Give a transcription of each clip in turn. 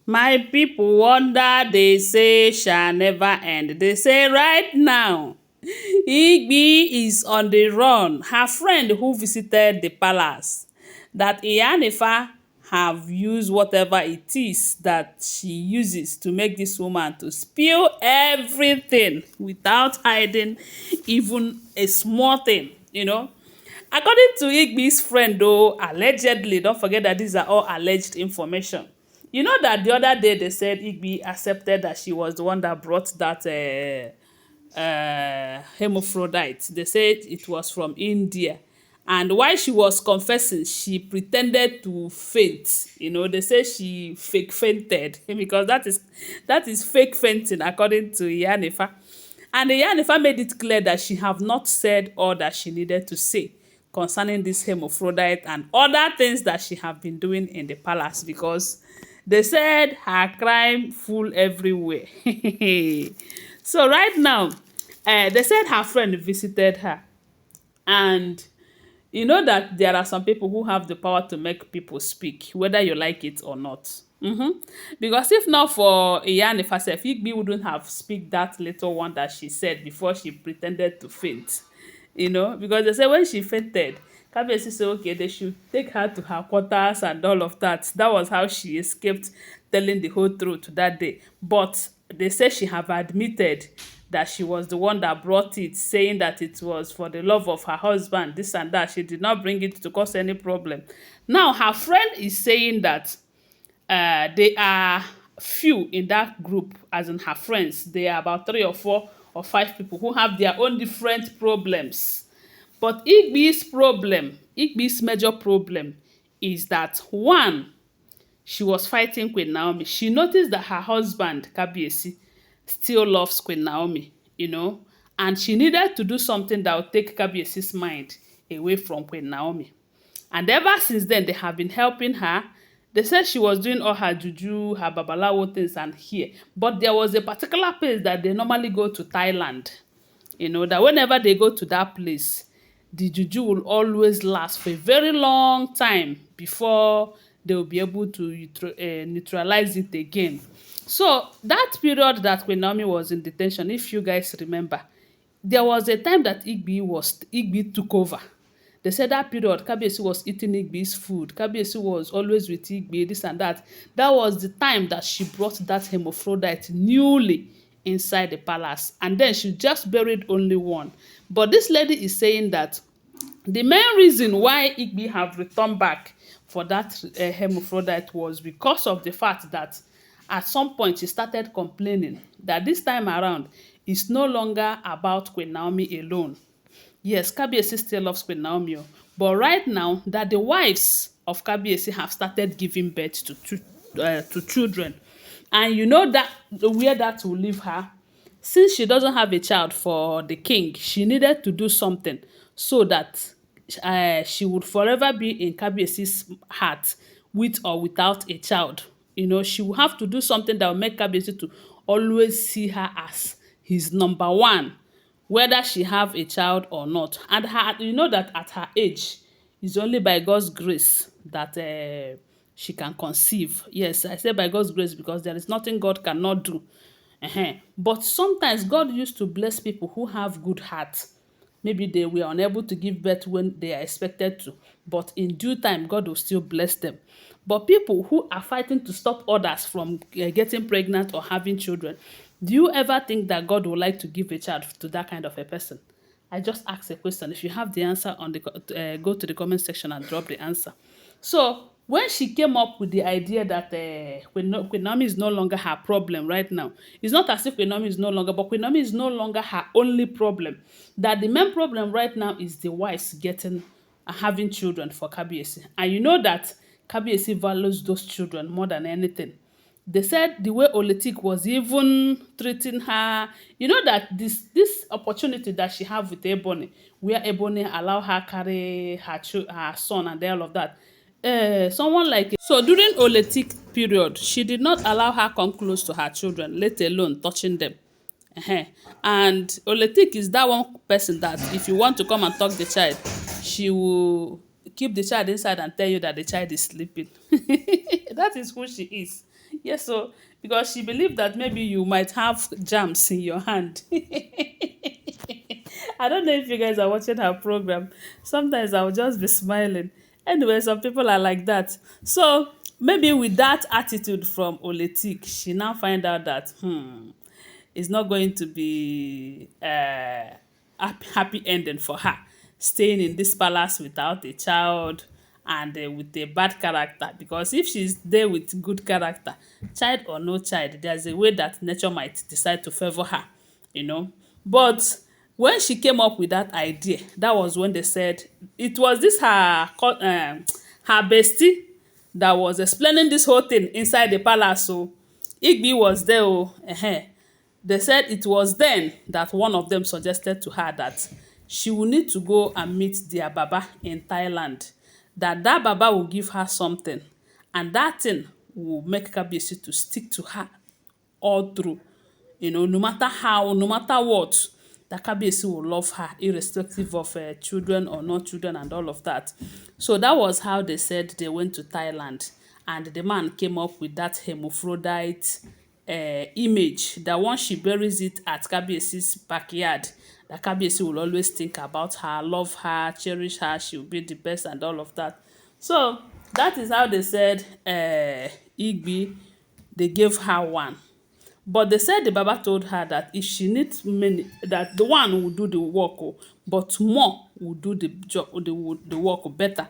My people wonder, they say shall never end. They say right now, Igbi is on the run. Her friend who visited the palace, that Ife have used whatever it is that she uses to make this woman to spill everything without hiding even a small thing, you know. According to Igbi's friend, though, allegedly, don't forget that these are all alleged information. You know that the other day they said Igbi accepted that she was the one that brought that Hermaphrodite. They said it was from India. And while she was confessing, she pretended to faint. You know, they say she fake fainted because that is fake fainting according to Ife. And Ife made it clear that she have not said all that she needed to say concerning this hermaphrodite and other things that she have been doing in the palace, because they said her crime full everywhere. So right now, they said her friend visited her, and you know that there are some people who have the power to make people speak, whether you like it or not. Because if not for Ife herself, Igbi wouldn't have speak that little one that she said before she pretended to faint. You know, because they say when she fainted, Kabiyesi said, okay, they should take her to her quarters and all of that. That was how she escaped telling the whole truth that day. But they say she have admitted that she was the one that brought it, saying that it was for the love of her husband, this and that. She did not bring it to cause any problem. Now, her friend is saying that they are few in that group, as in her friends. They are about 3 or 4 or 5 people who have their own different problems. But Igbi's major problem is that, one, she was fighting Queen Naomi. She noticed that her husband, Kabiyesi, still loves Queen Naomi, you know, and she needed to do something that would take Kabiyesi's mind away from Queen Naomi. And ever since then, they have been helping her. They said she was doing all her juju, her babalawo things and here. But there was a particular place that they normally go to, Thailand. You know, that whenever they go to that place, the juju will always last for a very long time before they will be able to neutralize it again. So that period that Queen Naomi was in detention, if you guys remember, there was a time that Igbi took over. They said that period, Kabiyesi was eating Igbi's food. Kabiyesi was always with Igbi, this and that. That was the time that she brought that hermaphrodite newly inside the palace. And then she just buried only one. But this lady is saying that the main reason why Igbi have returned back for that hermaphrodite was because of the fact that at some point she started complaining that this time around it's no longer about Queen Naomi alone. Yes, Kabiyesi still loves Queen Naomi, but right now that the wives of Kabiyesi have started giving birth to children, and you know that where that will leave her, since she doesn't have a child for the king, she needed to do something so that she would forever be in Kabiyesi's heart, with or without a child. You know, she will have to do something that will make Kabiyesi to always see her as his number one, whether she have a child or not. And you know that at her age, it's only by God's grace that she can conceive. Yes, I say by God's grace because there is nothing God cannot do. But sometimes God used to bless people who have good hearts. Maybe they were unable to give birth when they are expected to, but in due time, God will still bless them. But people who are fighting to stop others from getting pregnant or having children, do you ever think that God would like to give a child to that kind of a person? I just asked a question. If you have the answer, go to the comment section and drop the answer. So when she came up with the idea that Queen Naomi is no longer her problem right now, it's not as if Queen Naomi is no longer, but Queen Naomi is no longer her only problem. That the main problem right now is the wives having children for Kabiyesi. And you know that Kabiyesi values those children more than anything. They said the way Oletik was even treating her, you know that this opportunity that she have with Ebony, where Ebony allow her carry her son and all of that. Someone like so during Oletik period, she did not allow her come close to her children, let alone touching them. And Oletik is that one person that if you want to come and talk the child, she will keep the child inside and tell you that the child is sleeping. That is who she is. Yes, so because she believed that maybe you might have germs in your hand. I don't know if you guys are watching her program. Sometimes I'll just be smiling. Anyway, some people are like that. So maybe with that attitude from Oletik, she now find out that it's not going to be happy ending for her, staying in this palace without a child and with a bad character. Because if she's there with good character, child or no child, there's a way that nature might decide to favor her, you know. But when she came up with that idea, that was when they said it was this her bestie that was explaining this whole thing inside the palace. So Igbi was there. They said it was then that one of them suggested to her that she will need to go and meet their Baba in Thailand. That Baba will give her something, and that thing will make Kabiyesi to stick to her all through. No matter how, no matter what, that Kabiyesi will love her, irrespective of children or not children and all of that. So that was how they said they went to Thailand, and the man came up with that Hermaphrodite image, that once she buries it at Kabiyesi's backyard, that Kabiyesi will always think about her, love her, cherish her, she will be the best and all of that. So that is how they said Igbi, they gave her one. But they said the Baba told her that if she needs many, that the one will do the work, but more will do the job, the work better.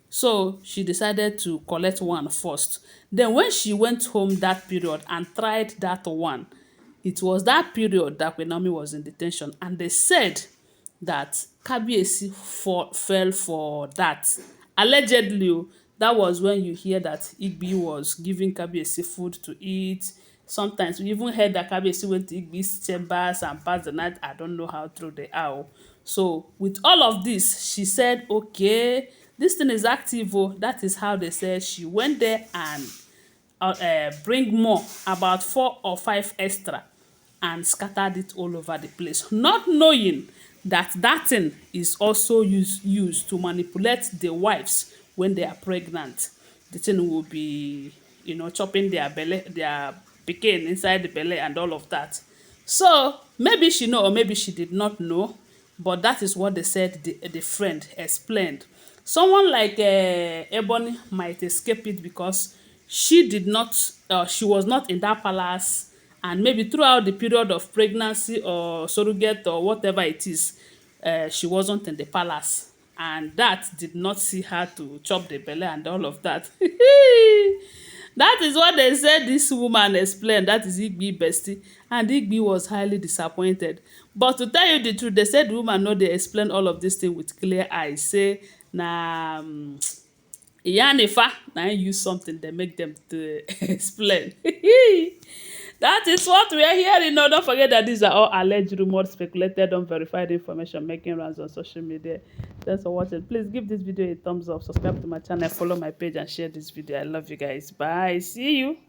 So she decided to collect one first. Then when she went home that period and tried that one, it was that period that Queen Naomi was in detention, and they said that Kabiyesi fell for that. Allegedly, that was when you hear that Igbi was giving Kabiyesi food to eat. Sometimes we even heard that Kabiyesi went to Igbi's chambers and passed the night. I don't know how true they are. So with all of this, she said, okay, this thing is active. That is how they said she went there and bring more, about 4 or 5 extra, and scattered it all over the place, not knowing that that thing is also used to manipulate the wives when they are pregnant. The thing will be, chopping their belly, their pikin inside the belly and all of that. So maybe she know or maybe she did not know, but that is what they said the friend explained. Someone like Ebony might escape it because she was not in that palace, and maybe throughout the period of pregnancy or surrogate or whatever it is, she wasn't in the palace, and that did not see her to chop the belly and all of that. That is what they said this woman explained. That is Igbi bestie. And Igbi was highly disappointed. But to tell you the truth, they said the woman no dey explain all of this thing with clear eyes. Say na Yanifa na use something they make them to explain. That is what we are hearing. No, don't forget that these are all alleged, rumored, speculated, unverified information making rounds on social media. Thanks for watching. Please give this video a thumbs up, subscribe to my channel, follow my page, and share this video. I love you guys. Bye. See you.